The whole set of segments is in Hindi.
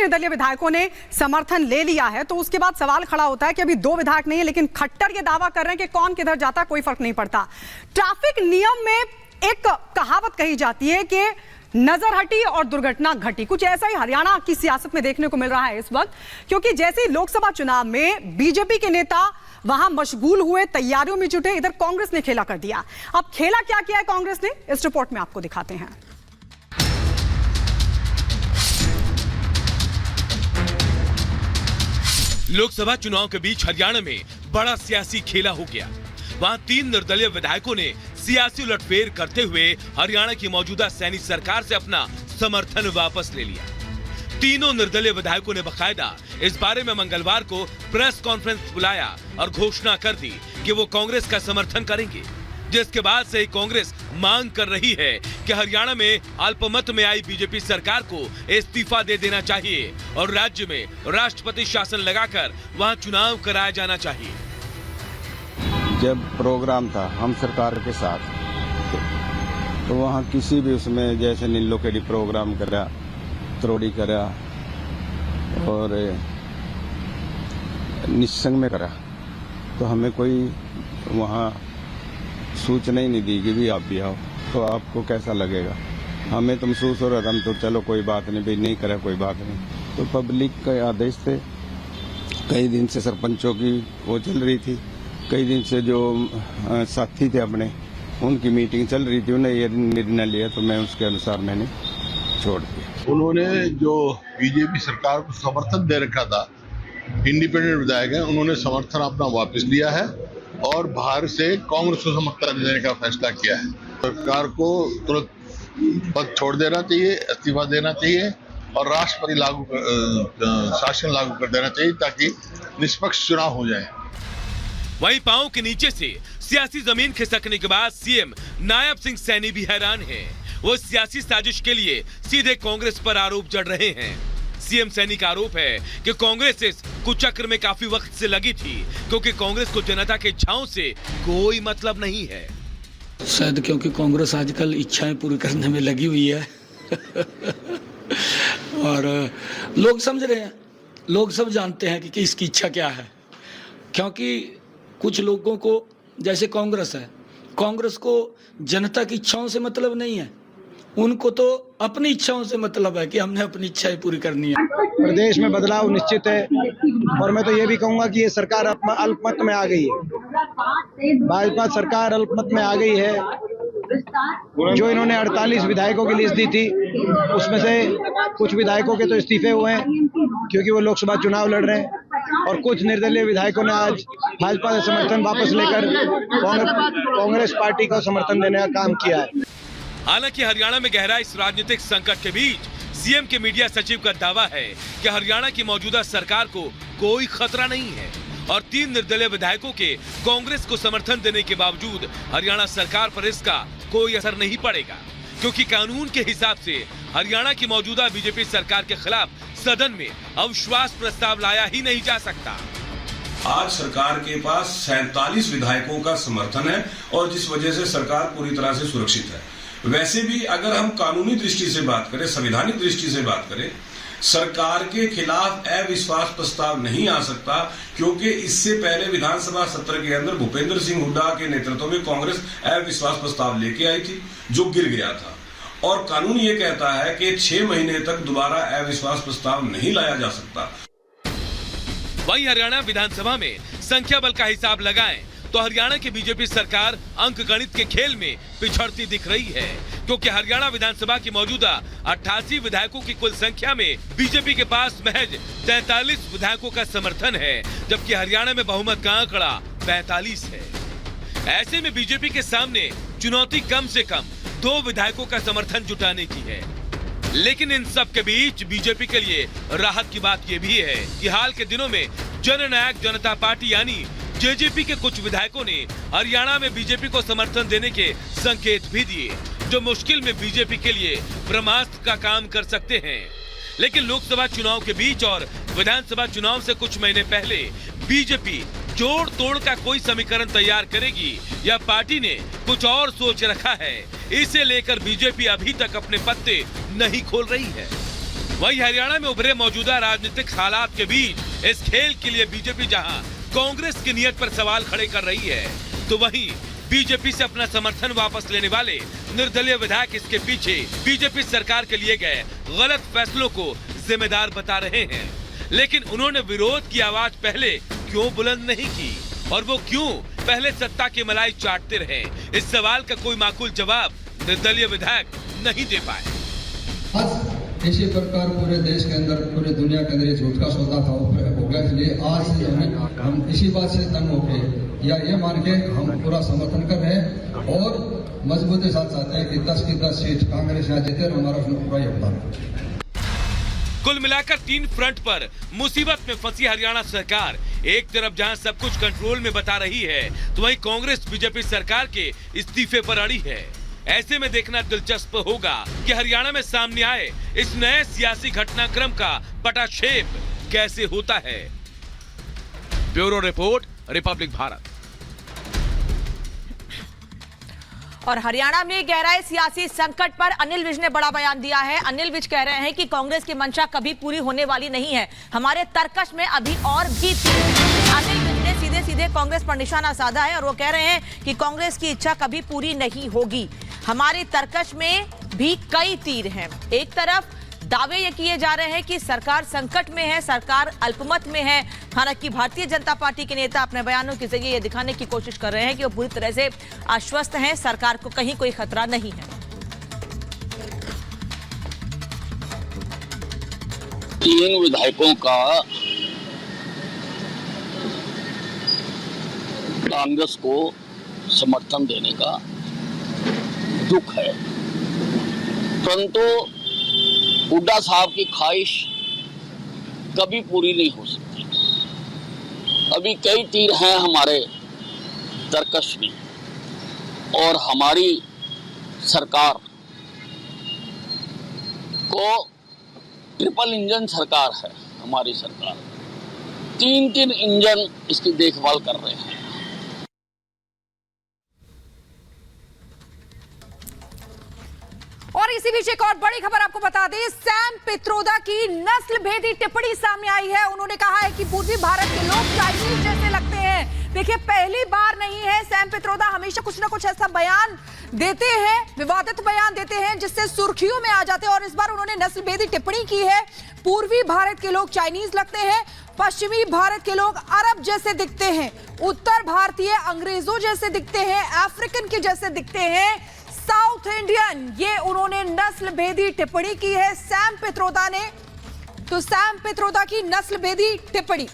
निर्दलीय विधायकों ने समर्थन ले लिया है, तो उसके बाद सवाल खड़ा होता है कि अभी 2 विधायक नहीं है, लेकिन खट्टर ये दावा कर रहे हैं कि कौन किधर जाता कोई फर्क नहीं पड़ता। ट्रैफिक नियम में एक कहावत कही जाती है कि नजर हटी और दुर्घटना घटी। कुछ ऐसा ही हरियाणा की सियासत में देखने को मिल रहा है इस वक्त, क्योंकि जैसे लोकसभा चुनाव में बीजेपी के नेता वहां मशगूल हुए, तैयारियों में जुटे, इधर कांग्रेस ने खेला कर दिया। अब खेला क्या किया है कांग्रेस ने, इस रिपोर्ट में आपको दिखाते हैं। लोकसभा चुनाव के बीच हरियाणा में बड़ा सियासी खेला हो गया। वहां 3 निर्दलीय विधायकों ने सियासी उलटफेर करते हुए हरियाणा की मौजूदा सैनी सरकार से अपना समर्थन वापस ले लिया। तीनों निर्दलीय विधायकों ने बकायदा इस बारे में मंगलवार को प्रेस कॉन्फ्रेंस बुलाया और घोषणा कर दी कि वो कांग्रेस का समर्थन करेंगे, जिसके बाद से ही कांग्रेस मांग कर रही है कि हरियाणा में अल्पमत में आई बीजेपी सरकार को इस्तीफा दे देना चाहिए और राज्य में राष्ट्रपति शासन लगाकर वहां चुनाव कराया जाना चाहिए। जब प्रोग्राम था हम सरकार के साथ, तो वहाँ किसी भी उसमें जैसे नीलो केडी प्रोग्राम करा, त्रोड़ी करा और निस्संग में करा, तो हमें कोई वहाँ सूचना ही नहीं दी कि भी आप भी आओ, तो आपको कैसा लगेगा। हमें तो महसूस हो रहा था, हम तो चलो कोई बात नहीं भाई, नहीं करा कोई बात नहीं। तो पब्लिक के आदेश थे, कई दिन से सरपंचों की वो चल रही थी, कई दिन से जो साथी थे अपने उनकी मीटिंग चल रही थी, उन्हें ये निर्णय लिया, तो मैं उसके अनुसार मैंने छोड़ दिया। उन्होंने जो बीजेपी सरकार को समर्थन दे रखा था, इंडिपेंडेंट विधायक हैं, उन्होंने समर्थन अपना वापस लिया है और बाहर से कांग्रेस को समर्थन देने का फैसला किया है। सरकार को तुरंत पद छोड़ देना चाहिए, इस्तीफा देना चाहिए और राष्ट्रपति शासन लागू कर देना चाहिए ताकि निष्पक्ष चुनाव हो जाए। वहीं पांव के नीचे से सियासी जमीन खिसकने के बाद सीएम नायब सिंह सैनी भी हैरान हैं। वो सियासी साजिश के लिए सीधे कांग्रेस पर आरोप जड़ रहे हैं। सीएम सैनी का आरोप है कि कांग्रेस इस कुचक्र में काफी वक्त से लगी थी, क्योंकि कांग्रेस को जनता के इच्छाओं से कोई मतलब नहीं है। शायद क्योंकि कांग्रेस आजकल इच्छाएं पूरी करने में लगी हुई है और लोग समझ रहे हैं, लोग सब जानते हैं कि किसकी इच्छा क्या है। क्योंकि कुछ लोगों को, जैसे कांग्रेस है, कांग्रेस को जनता की इच्छाओं से मतलब नहीं है, उनको तो अपनी इच्छाओं से मतलब है कि हमने अपनी इच्छाएं पूरी करनी है। प्रदेश में बदलाव निश्चित है और मैं तो ये भी कहूंगा कि ये सरकार अल्पमत में आ गई है। भाजपा सरकार अल्पमत में आ गई है। जो इन्होंने 48 विधायकों की लिस्ट दी थी, उसमें से कुछ विधायकों के तो इस्तीफे हुए हैं क्योंकि वो लोकसभा चुनाव लड़ रहे हैं, और कुछ निर्दलीय विधायकों ने आज भाजपा से समर्थन वापस लेकर कांग्रेस पार्टी को समर्थन देने का काम किया है। हालांकि हरियाणा में गहरा इस राजनीतिक संकट के बीच सीएम के मीडिया सचिव का दावा है कि हरियाणा की मौजूदा सरकार को कोई खतरा नहीं है और 3 निर्दलीय विधायकों के कांग्रेस को समर्थन देने के बावजूद हरियाणा सरकार पर इसका कोई असर नहीं पड़ेगा, क्योंकि कानून के हिसाब से हरियाणा की मौजूदा बीजेपी सरकार के खिलाफ सदन में अविश्वास प्रस्ताव लाया ही नहीं जा सकता। आज सरकार के पास 47 विधायकों का समर्थन है और जिस वजह से सरकार पूरी तरह से सुरक्षित है। वैसे भी अगर हम कानूनी दृष्टि से बात करें, संवैधानिक दृष्टि से बात करें, सरकार के खिलाफ अविश्वास प्रस्ताव नहीं आ सकता, क्योंकि इससे पहले विधानसभा सत्र के अंदर भूपेंद्र सिंह हुड्डा के नेतृत्व में कांग्रेस अविश्वास प्रस्ताव लेके आई थी जो गिर गया था, और कानून ये कहता है कि 6 महीने तक दोबारा अविश्वास प्रस्ताव नहीं लाया जा सकता। वहीं हरियाणा विधानसभा में संख्या बल का हिसाब लगाएं तो हरियाणा की बीजेपी सरकार अंक गणित के खेल में पिछड़ती दिख रही है, क्योंकि हरियाणा विधानसभा की मौजूदा 88 विधायकों की कुल संख्या में बीजेपी के पास महज 43 विधायकों का समर्थन है, जबकि हरियाणा में बहुमत का आंकड़ा 45 है। ऐसे में बीजेपी के सामने चुनौती कम से कम 2 विधायकों का समर्थन जुटाने की है। लेकिन इन सब के बीच बीजेपी के लिए राहत की बात यह भी है कि हाल के दिनों में जननायक जनता पार्टी यानी जेजेपी के कुछ विधायकों ने हरियाणा में बीजेपी को समर्थन देने के संकेत भी दिए, जो मुश्किल में बीजेपी के लिए ब्रह्मास्त्र का काम कर सकते हैं। लेकिन लोकसभा चुनाव के बीच और विधानसभा चुनाव से कुछ महीने पहले बीजेपी जोड़ तोड़ का कोई समीकरण तैयार करेगी या पार्टी ने कुछ और सोच रखा है, इसे लेकर बीजेपी अभी तक अपने पत्ते नहीं खोल रही है। वहीं हरियाणा में उभरे मौजूदा राजनीतिक हालात के बीच इस खेल के लिए बीजेपी जहां कांग्रेस की नीयत पर सवाल खड़े कर रही है, तो वहीं बीजेपी से अपना समर्थन वापस लेने वाले निर्दलीय विधायक इसके पीछे बीजेपी सरकार के लिए गए गलत फैसलों को जिम्मेदार बता रहे हैं। लेकिन उन्होंने विरोध की आवाज पहले क्यों बुलंद नहीं की और वो क्यों पहले सत्ता की मलाई चाटते रहे, इस सवाल का कोई माकूल जवाब निर्दलीय विधायक नहीं दे पाए। इसी प्रकार पूरे देश के अंदर, पूरे दुनिया के अंदर ये झूठ का सौदा था हो गया, इसलिए आज से हम इसी बात से तंग होके या ये मान के हम पूरा समर्थन कर रहे हैं और मजबूती के साथ चाहते हैं कि 10 की 10 सीट कांग्रेस यहाँ जीते और हमारा उसमें पूरा योगदान। कुल मिलाकर 3 फ्रंट पर मुसीबत में फंसी हरियाणा सरकार। एक तरफ जहां सब कुछ कंट्रोल में बता रही है, तो वहीं कांग्रेस बीजेपी सरकार के इस्तीफे पर अड़ी है। ऐसे में देखना दिलचस्प होगा कि हरियाणा में सामने आए इस नए सियासी घटनाक्रम का पटाक्षेप कैसे होता है। Bureau report, Republic Bharat. और हरियाणा में गहराए सियासी संकट पर अनिल विज ने बड़ा बयान दिया है। अनिल विज कह रहे हैं कि कांग्रेस की मंशा कभी पूरी होने वाली नहीं है, हमारे तर्कश में अभी और भी थी। अनिल विज ने सीधे सीधे कांग्रेस पर निशाना साधा है और वो कह रहे हैं कि कांग्रेस की इच्छा कभी पूरी नहीं होगी, हमारे तर्कश में भी कई तीर हैं। एक तरफ दावे ये किए जा रहे हैं कि सरकार संकट में है, सरकार अल्पमत में है। हालांकि भारतीय जनता पार्टी के नेता अपने बयानों के जरिए ये दिखाने की कोशिश कर रहे हैं कि वो पूरी तरह से आश्वस्त हैं, सरकार को कहीं कोई खतरा नहीं है। 3 विधायकों का कांग्रेस को समर्थन देने का दुख है, परंतु हुड्डा साहब की ख्वाहिश कभी पूरी नहीं हो सकती। अभी कई तीर हैं हमारे तर्कश में और हमारी सरकार को ट्रिपल इंजन सरकार है। हमारी सरकार 3 इंजन इसकी देखभाल कर रहे हैं। और इसी बीच एक और बड़ी खबर आपको बता दें, सैम पित्रोदा की नस्ल भेदी टिप्पणी सामने आई है। उन्होंने कहा है कि पूर्वी भारत के लोग चाइनीज जैसे लगते हैं। देखिए, पहली बार नहीं है, सैम पित्रोदा हमेशा कुछ ना कुछ ऐसा बयान देते हैं, विवादित बयान देते हैं जिससे सुर्खियों में आ जाते हैं। और इस बार उन्होंने नस्ल भेदी टिप्पणी की है। पूर्वी भारत के लोग चाइनीज लगते हैं, पश्चिमी भारत के लोग अरब जैसे दिखते हैं, उत्तर भारतीय अंग्रेजों जैसे दिखते हैं, अफ्रीकन के जैसे दिखते हैं, साउथ इंडियन। ये उन्होंने नस्ल भेदी टिप्पणी की है सैम पित्रोदा ने। तो सैम पित्रोदा की नस्ल भेदी टिप्पणी।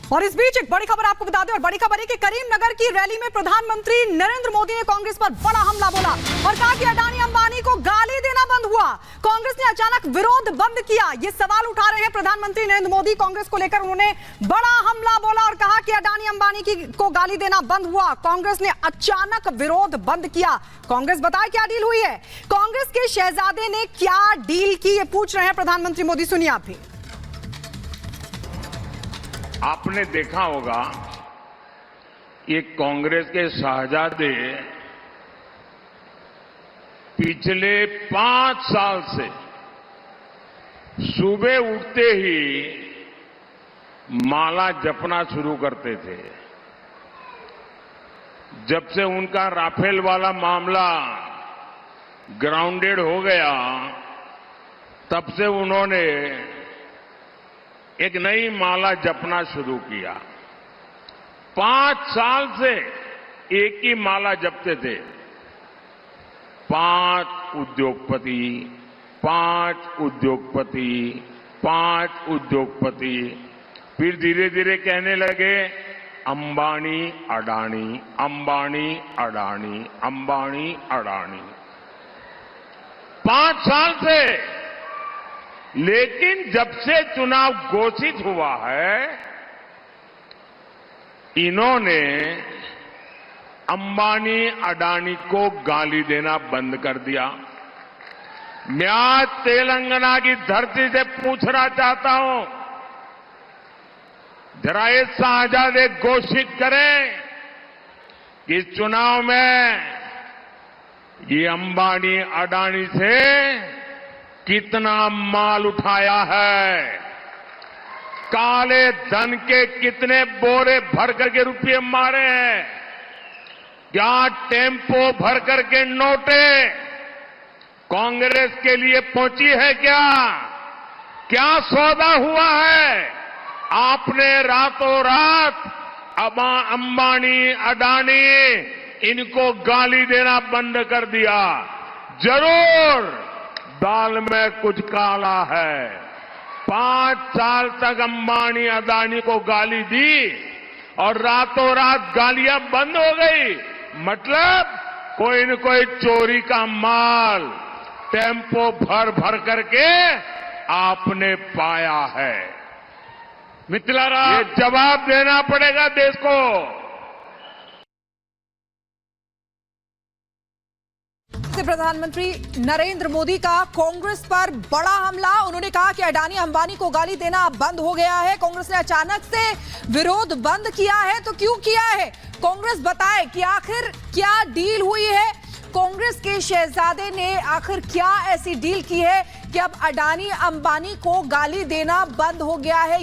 और इस बीच एक बड़ी खबर आपको बता दें, और बड़ी खबर है कि करीमनगर की रैली में प्रधानमंत्री नरेंद्र मोदी ने कांग्रेस पर बड़ा हमला बोला और कहा कि अडानी अंबानी को गाली देना बंद हुआ। कांग्रेस ने अचानक विरोध बंद किया, ये सवाल उठा रहे हैं प्रधानमंत्री नरेंद्र मोदी। कांग्रेस को लेकर उन्होंने बड़ा हमला बोला और कहा कि अडानी अंबानी को गाली देना बंद हुआ। कांग्रेस ने अचानक विरोध बंद किया। कांग्रेस बताए क्या डील हुई है, कांग्रेस के शहजादे ने क्या डील की, ये पूछ रहे हैं प्रधानमंत्री मोदी। सुनिए आप भी। आपने देखा होगा ये कांग्रेस के शहजादे पिछले 5 साल से सुबह उठते ही माला जपना शुरू करते थे। जब से उनका राफेल वाला मामला ग्राउंडेड हो गया, तब से उन्होंने एक नई माला जपना शुरू किया। 5 साल से एक ही माला जपते थे, 5 उद्योगपति, 5 उद्योगपति, 5 उद्योगपति। फिर धीरे धीरे कहने लगे अंबानी अडानी, अंबानी अडानी, अंबानी अडानी। 5 साल से। लेकिन जब से चुनाव घोषित हुआ है, इन्होंने अंबानी अडानी को गाली देना बंद कर दिया। मैं आज तेलंगाना की धरती से पूछना चाहता हूं, जरा ये शहजादे घोषित करें कि इस चुनाव में ये अंबानी अडानी से कितना माल उठाया है, काले धन के कितने बोरे भर करके रुपये मारे हैं, क्या टेम्पो भर करके नोटे कांग्रेस के लिए पहुंची है, क्या सौदा हुआ है। आपने रातों रात अंबानी अडानी इनको गाली देना बंद कर दिया। जरूर दाल में कुछ काला है। 5 साल तक अंबानी अडानी को गाली दी और रातों रात गालियां बंद हो गई। मतलब कोई न कोई चोरी का माल टेम्पो भर भर करके आपने पाया है। मिथिलाराम, ये जवाब देना पड़ेगा देश को। प्रधानमंत्री नरेंद्र मोदी का कांग्रेस पर बड़ा हमला। उन्होंने कहा कि अडानी अंबानी को गाली देना बंद हो गया है। कांग्रेस ने अचानक से विरोध बंद किया है, तो क्यों किया है? कांग्रेस बताए कि आखिर क्या डील हुई है। कांग्रेस के शहजादे ने आखिर क्या ऐसी डील की है कि अब अडानी अंबानी को गाली देना बंद हो गया है।